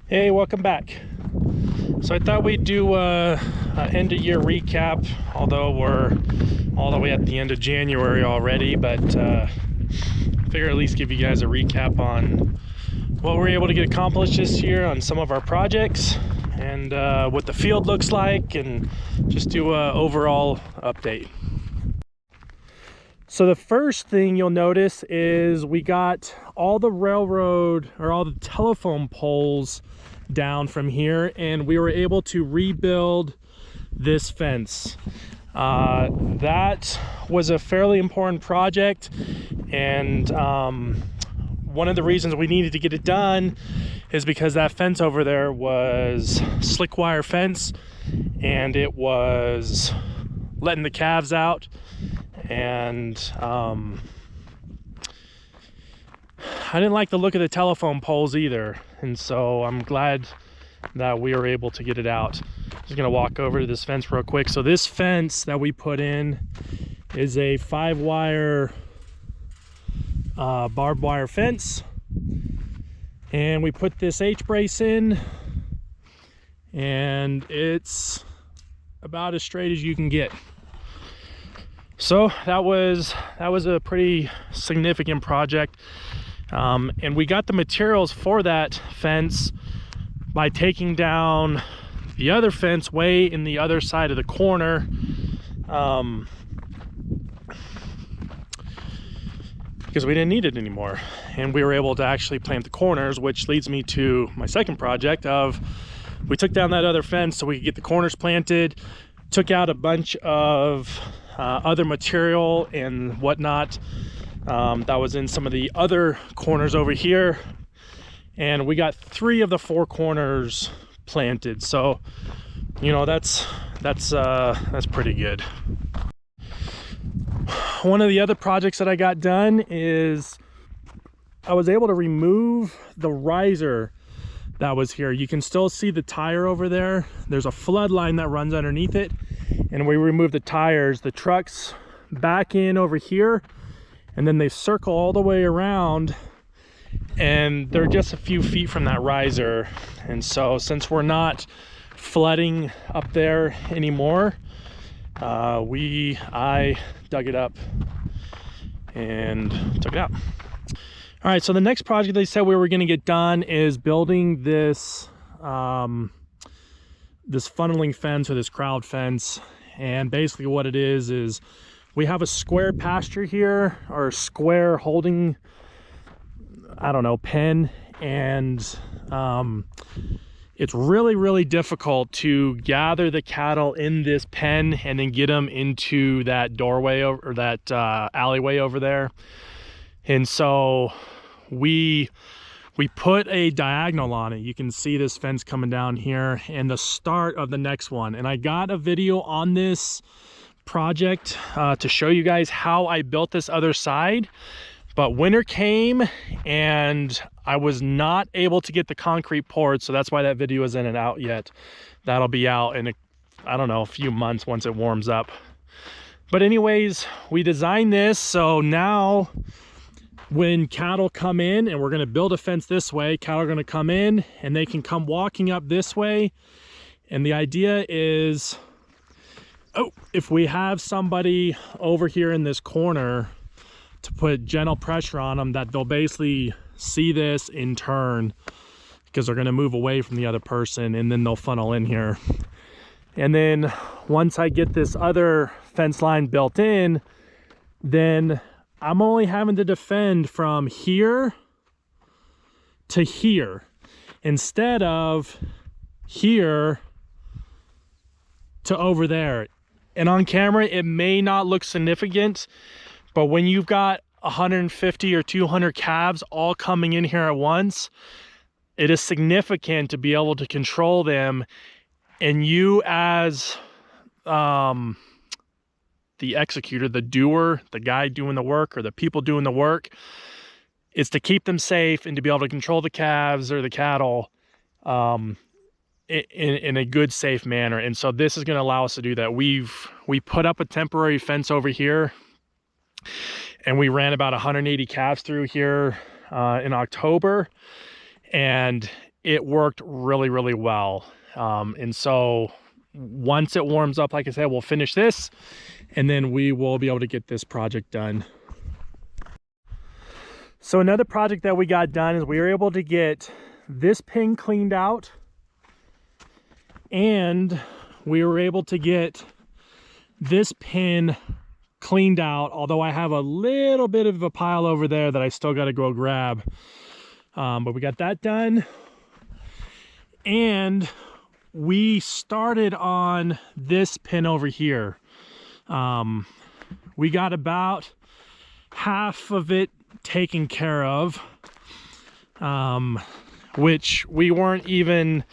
Hey, welcome back. So I thought we'd do a end of year recap, although we're all the way at the end of January already, but figure at least give you guys a recap on what we're able to get accomplished this year on some of our projects and what the field looks like, and just do a overall update. So the first thing you'll notice is we got all the railroad or all the telephone poles down from here, and we were able to rebuild this fence. That was a fairly important project, and one of the reasons we needed to get it done is because that fence over there was slick wire fence, and it was letting the calves out, and I didn't like the look of the telephone poles either, and so I'm glad that we were able to get it out. I'm just gonna walk over to this fence real quick. So this fence that we put in is a 5-wire barbed wire fence, and we put this H-brace in, and it's about as straight as you can get. So that was a pretty significant project, and we got the materials for that fence by taking down the other fence way in the other side of the corner, because we didn't need it anymore, and we were able to actually plant the corners, which leads me to my second project of we took down that other fence so we could get the corners planted, took out a bunch of other material and whatnot that was in some of the other corners over here, and we got 3 of the 4 corners planted. So you know, that's pretty good. One of the other projects that I got done is I was able to remove the riser that was here. You can still see the tire over there. There's a flood line that runs underneath it, and we removed the tires. The trucks back in over here, and then they circle all the way around, and they're just a few feet from that riser. And so since we're not flooding up there anymore, I dug it up and took it out. All right, so the next project they said we were going to get done is building this this funneling fence, or this crowd fence. And basically what it is we have a square pasture here, or a square holding, I don't know, pen, and it's really difficult to gather the cattle in this pen and then get them into that doorway or that alleyway over there. And so we put a diagonal on it. You can see this fence coming down here and the start of the next one. And I got a video on this project to show you guys how I built this other side. But winter came and I was not able to get the concrete poured, so that's why that video isn't out yet. That'll be out in I don't know, a few months once it warms up. But anyways, we designed this so now when cattle come in, and we're going to build a fence this way, cattle are going to come in and they can come walking up this way. And the idea is, if we have somebody over here in this corner, to put gentle pressure on them, that they'll basically see this in turn, because they're going to move away from the other person, and then they'll funnel in here. And then once I get this other fence line built in, then I'm only having to defend from here to here instead of here to over there. And on camera it may not look significant, but when you've got 150 or 200 calves all coming in here at once, it is significant to be able to control them. And you as the executor, the doer, the guy doing the work, or the people doing the work, is to keep them safe and to be able to control the calves or the cattle in a good, safe manner. And so this is going to allow us to do that. We put up a temporary fence over here, and we ran about 180 calves through here in October, and it worked really, really well. And so once it warms up, like I said, we'll finish this and then we will be able to get this project done. So another project that we got done is we were able to get this pen cleaned out, and we were able to get this pen cleaned out, although I have a little bit of a pile over there that I still got to go grab. But we got that done, and we started on this pen over here. We got about half of it taken care of, which we weren't even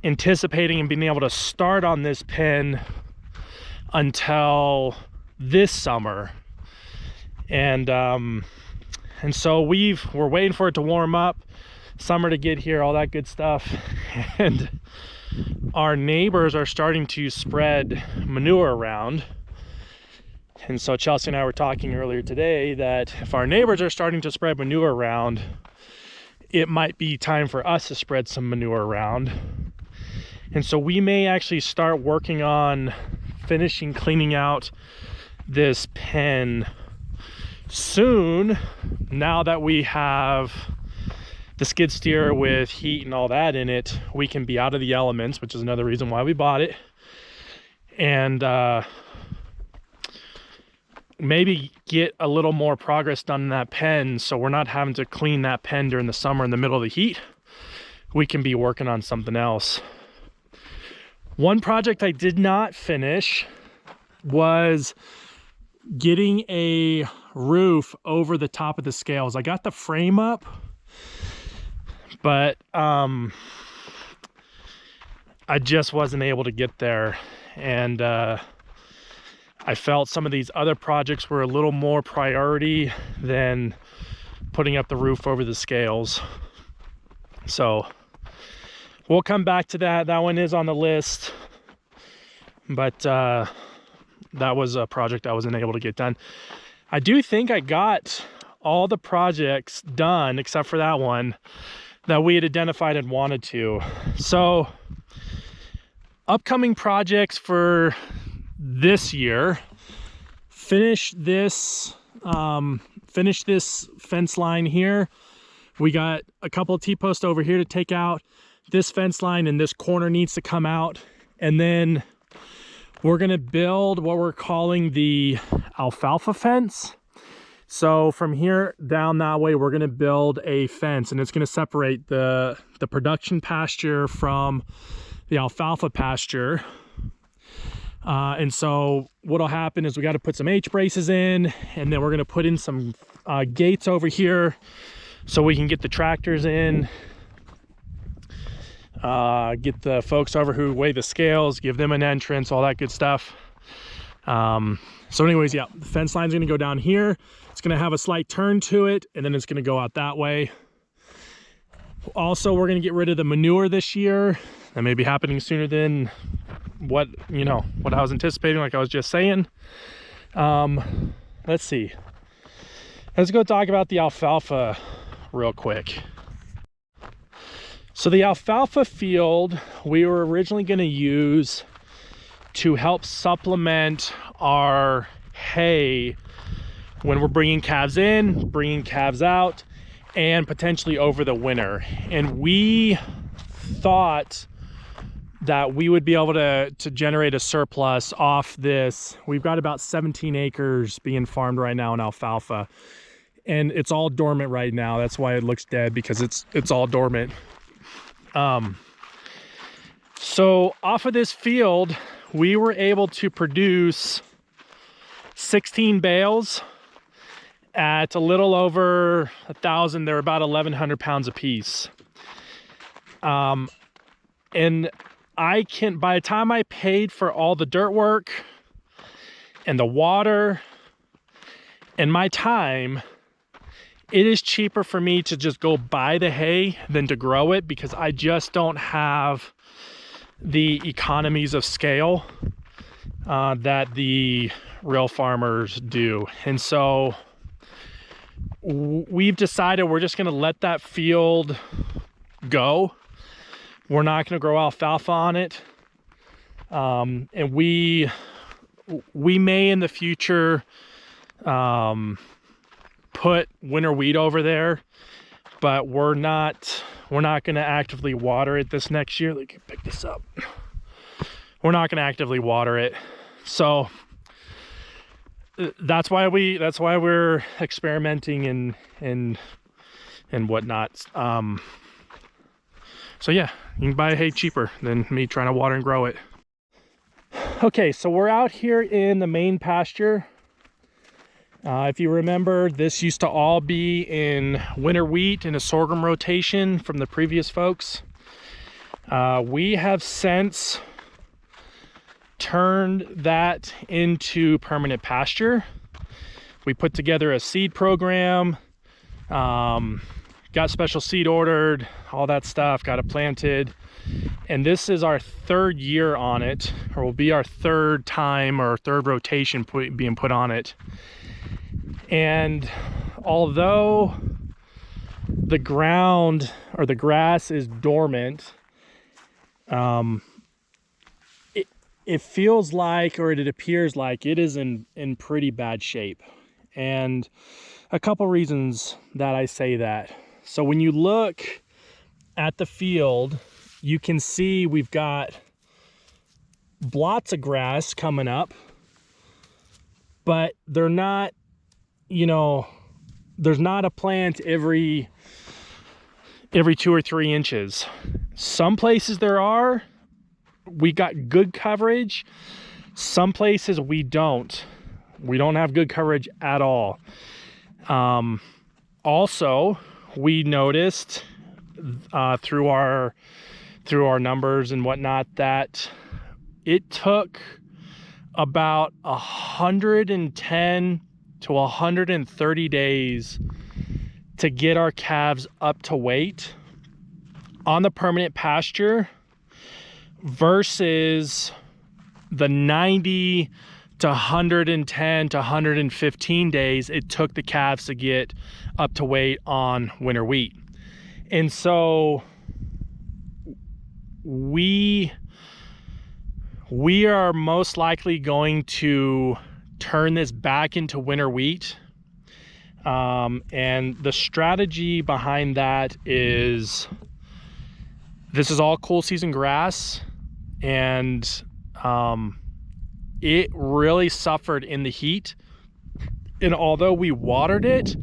anticipating and being able to start on this pen until this summer. And so we're waiting for it to warm up, summer to get here, all that good stuff. And our neighbors are starting to spread manure around. And so Chelsea and I were talking earlier today that if our neighbors are starting to spread manure around, it might be time for us to spread some manure around. And so we may actually start working on finishing cleaning out this pen soon, now that we have the skid steer with heat and all that in it. We can be out of the elements, which is another reason why we bought it, and maybe get a little more progress done in that pen, so we're not having to clean that pen during the summer in the middle of the heat. We can be working on something else. One project I did not finish was getting a roof over the top of the scales. I got the frame up, but I just wasn't able to get there. And I felt some of these other projects were a little more priority than putting up the roof over the scales. So we'll come back to that. That one is on the list, but that was a project I wasn't able to get done. I do think I got all the projects done except for that one that we had identified and wanted to. So upcoming projects for this year: finish this fence line here. We got a couple of T-posts over here to take out. This fence line and this corner needs to come out. And then we're gonna build what we're calling the alfalfa fence. So from here down that way, we're gonna build a fence, and it's gonna separate the production pasture from the alfalfa pasture. And so what'll happen is we got to put some H braces in, and then we're going to put in some gates over here so we can get the tractors in, get the folks over who weigh the scales, give them an entrance, all that good stuff. So anyways, yeah, the fence line's going to go down here. It's going to have a slight turn to it, and then it's going to go out that way. Also, we're going to get rid of the manure this year. That may be happening sooner than what I was anticipating, like I was just saying. Let's see. Let's go talk about the alfalfa real quick. So the alfalfa field we were originally going to use to help supplement our hay when we're bringing calves in, bringing calves out, and potentially over the winter. And we thought that we would be able to generate a surplus off this. We've got about 17 acres being farmed right now in alfalfa, and it's all dormant right now. That's why it looks dead, because it's all dormant. So off of this field, we were able to produce 16 bales at a little over 1,000. They're about 1,100 pounds a piece. And by the time I paid for all the dirt work and the water and my time, it is cheaper for me to just go buy the hay than to grow it, because I just don't have the economies of scale that the real farmers do. And so we've decided we're just going to let that field go. We're not going to grow alfalfa on it. And we may in the future put winter wheat over there, but we're not going to actively water it this next year. Let me pick this up. We're not going to actively water it. So that's why we're experimenting and whatnot. So yeah, you can buy hay cheaper than me trying to water and grow it. Okay, so we're out here in the main pasture. If you remember, this used to all be in winter wheat in a sorghum rotation from the previous folks. We have since turned that into permanent pasture. We put together a seed program, got special seed ordered, all that stuff, got it planted. And this is our third year on it, or will be our third time or third rotation being put on it. And although the ground or the grass is dormant, it feels like, or it appears like it is in pretty bad shape. And a couple reasons that I say that. So when you look at the field, you can see we've got blots of grass coming up, but they're not, you know, there's not a plant every 2 or 3 inches. Some places there are. We got good coverage. Some places we don't. We don't have good coverage at all. Also, we noticed through our numbers and whatnot that it took about 110 to 130 days to get our calves up to weight on the permanent pasture versus the 90 to 110 to 115 days it took the calves to get up to weight on winter wheat. And so we are most likely going to turn this back into winter wheat. And the strategy behind that is, this is all cool season grass, and it really suffered in the heat. And although we watered it,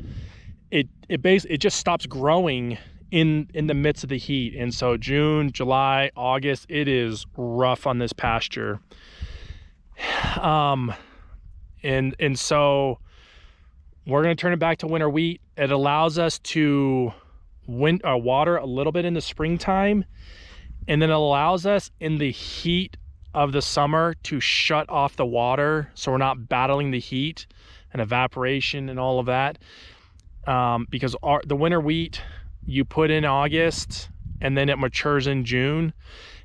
it just stops growing in the midst of the heat. And so June, July, August, it is rough on this pasture. And so we're going to turn it back to winter wheat. It allows us to water a little bit in the springtime, and then it allows us in the heat of the summer to shut off the water, so we're not battling the heat and evaporation and all of that. Because the winter wheat you put in August and then it matures in June,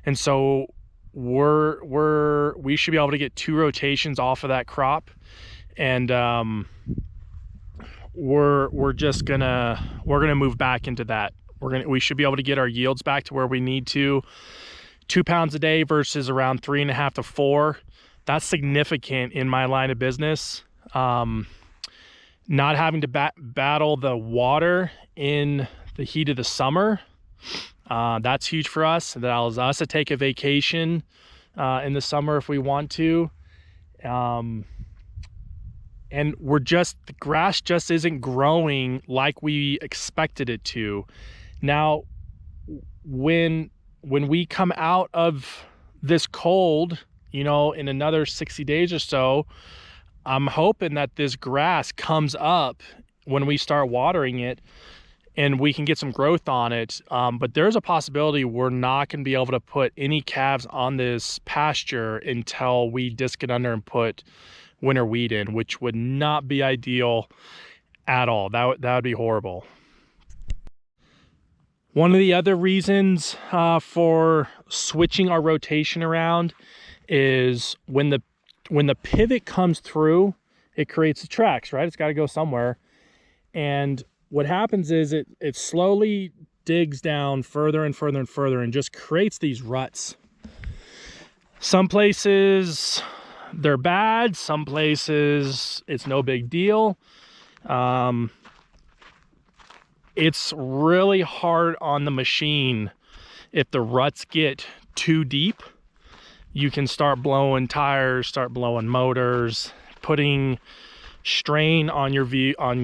and so we should be able to get 2 rotations off of that crop. And we're gonna move back into that. We should be able to get our yields back to where we need to, 2 pounds a day versus around 3.5 to 4. That's significant in my line of business. Not having to battle the water in the heat of the summer, that's huge for us. That allows us to take a vacation in the summer if we want to. And the grass just isn't growing like we expected it to. Now, when we come out of this cold, you know, in another 60 days or so, I'm hoping that this grass comes up when we start watering it and we can get some growth on it. But there's a possibility we're not going to be able to put any calves on this pasture until we disc it under and put winter wheat in, which would not be ideal at all. That would be horrible. One of the other reasons for switching our rotation around is when the pivot comes through, it creates the tracks, right? It's got to go somewhere. And what happens is it slowly digs down further and further and further and just creates these ruts. Some places they're bad, some places it's no big deal. It's really hard on the machine. If the ruts get too deep, you can start blowing tires, start blowing motors, putting strain on your vehicle.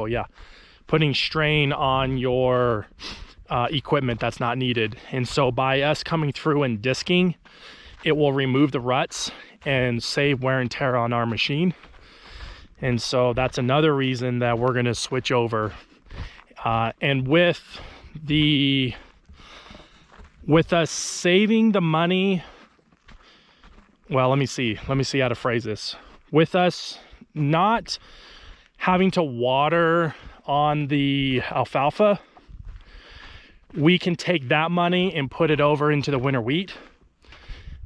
Yeah, putting strain on your equipment that's not needed. And so by us coming through and disking, it will remove the ruts and save wear and tear on our machine. And so that's another reason that we're going to switch over. And with us saving the money, well, let me see how to phrase this. With us not having to water on the alfalfa, we can take that money and put it over into the winter wheat.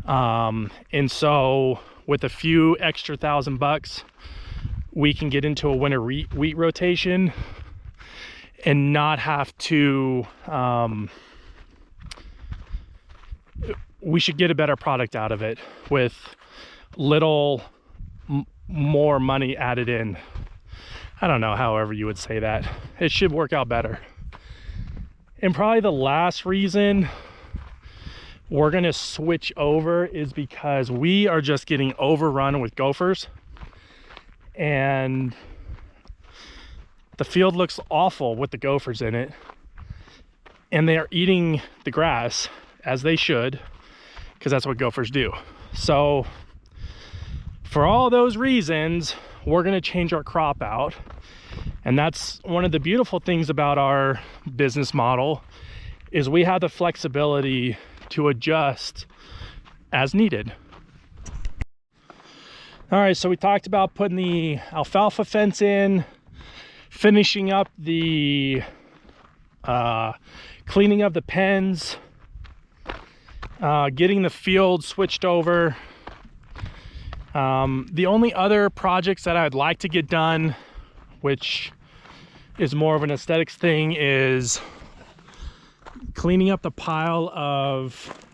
And so with a few extra $1,000, we can get into a winter wheat rotation and not have to, we should get a better product out of it with little more money added in. I don't know, however you would say that. It should work out better. And probably the last reason we're gonna switch over is because we are just getting overrun with gophers. And the field looks awful with the gophers in it. And they are eating the grass, as they should, because that's what gophers do. So for all those reasons, we're gonna change our crop out. And that's one of the beautiful things about our business model, is we have the flexibility to adjust as needed. All right, so we talked about putting the alfalfa fence in, finishing up the cleaning of the pens, getting the field switched over. The only other projects that I'd like to get done, which is more of an aesthetics thing, is cleaning up the pile of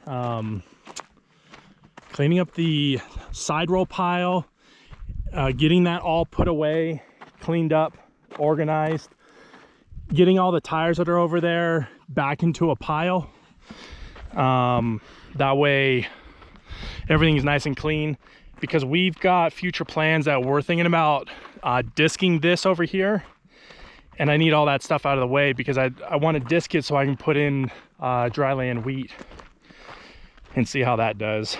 cleaning up the side roll pile, getting that all put away, cleaned up, organized, getting all the tires that are over there back into a pile. That way everything's nice and clean, because we've got future plans that we're thinking about disking this over here, and I need all that stuff out of the way because I want to disc it so I can put in dryland wheat and see how that does.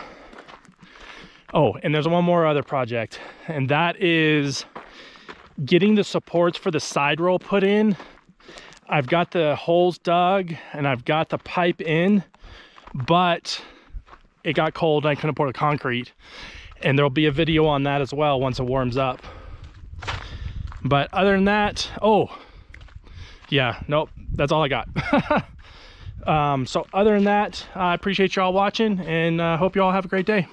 Oh, and there's one more other project, and that is getting the supports for the side roll put in. I've got the holes dug and I've got the pipe in, but it got cold and I couldn't pour the concrete. And there'll be a video on that as well once it warms up. But other than that, oh yeah, nope, that's all I got. So other than that, I appreciate y'all watching, and hope you all have a great day.